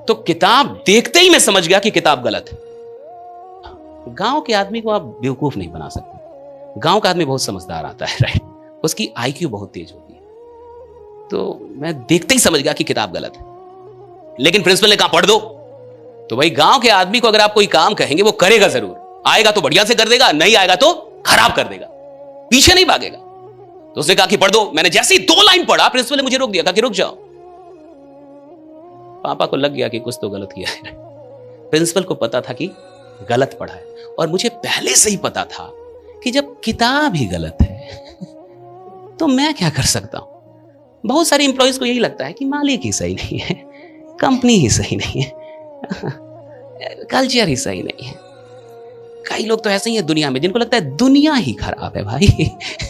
तो किताब देखते ही मैं समझ गया कि किताब गलत है। गांव के आदमी को आप बेवकूफ नहीं बना सकते। गांव का आदमी बहुत समझदार आता है, राइट? उसकी आईक्यू बहुत तेज होती है। तो मैं देखते ही समझ गया कि किताब गलत है। लेकिन प्रिंसिपल ने कहा पढ़ दो। तो भाई गांव के आदमी को अगर आप कोई काम कहेंगे वो करेगा जरूर। आएगा तो बढ़िया से कर देगा, नहीं आएगा तो खराब कर देगा, पीछे नहीं भागेगा। तो उसने कहा कि पढ़ दो। मैंने जैसे ही 2 लाइन पढ़ा, प्रिंसिपल ने मुझे रोक दिया, कहा कि रुक जाओ। पापा को लग गया कि कुछ तो गलत किया है। प्रिंसिपल को पता था कि गलत पढ़ा है, और मुझे पहले से ही पता था कि जब किताब ही गलत है तो मैं क्या कर सकता हूं। बहुत सारे इंप्लॉइज को यही लगता है कि मालिक ही सही नहीं है, कंपनी ही सही नहीं है, कल्चर ही सही नहीं है। कई लोग तो ऐसे ही है दुनिया में जिनको लगता है दुनिया ही खराब है। भाई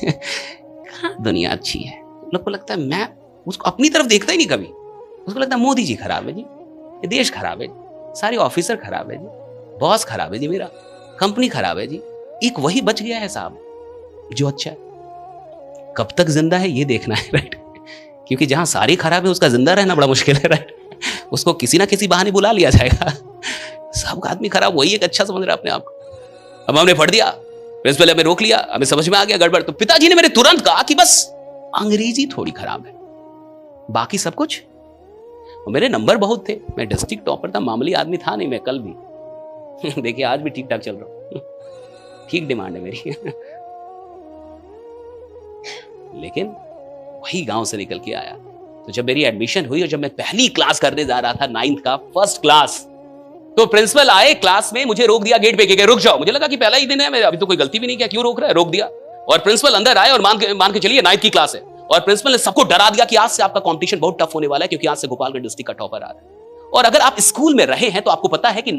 कहां दुनिया अच्छी है? लोग को लगता है, मैं उसको अपनी तरफ देखता ही नहीं कभी। उसको लगता है मोदी जी खराब है जी, ये देश खराब है, सारे ऑफिसर खराब है जी, बॉस खराब है जी, मेरा कंपनी खराब है जी। एक वही बच गया है साहब जो अच्छा है। कब तक जिंदा है ये देखना है, राइट? क्योंकि जहां सारे खराब है उसका जिंदा रहना बड़ा मुश्किल है, राइट? उसको किसी ना किसी बहाने बुला लिया जाएगा। सब आदमी खराब, वही एक अच्छा समझ रहा है अपने आप को। अब हमने पढ़ दिया, प्रिंसिपल ने हमें रोक लिया, हमें समझ में आ गया गड़बड़। तो पिताजी ने मेरे तुरंत कहा कि बस अंग्रेजी थोड़ी खराब है, बाकी सब कुछ। और मेरे नंबर बहुत थे, मैं डिस्ट्रिक्ट टॉपर था, मामूली आदमी था नहीं मैं कल भी। देखिए आज भी ठीक ठाक चल रहा हूं, ठीक डिमांड है मेरी। लेकिन वही गांव से निकल के आया। तो जब मेरी एडमिशन हुई और जब मैं पहली क्लास करने जा रहा था, 9th का फर्स्ट क्लास, तो प्रिंसिपल आए क्लास में, मुझे रोक दिया गेट पे के रुक जाओ। मुझे लगा कि पहला ही दिन है, मैं अभी तो कोई गलती भी नहीं किया, क्यों रोक रहा है? रोक दिया। और प्रिंसिपल अंदर आए और मान के चलिए 9th की क्लास है। और प्रिंसिपल ने सबको डरा दिया कि आज से आपका कंपटीशन बहुत टफ होने वाला है, क्योंकि आज से गोपालगंज डिस्ट्रिक्ट का टॉपर आ रहा है। और अगर आप स्कूल में रहे हैं तो आपको पता है कि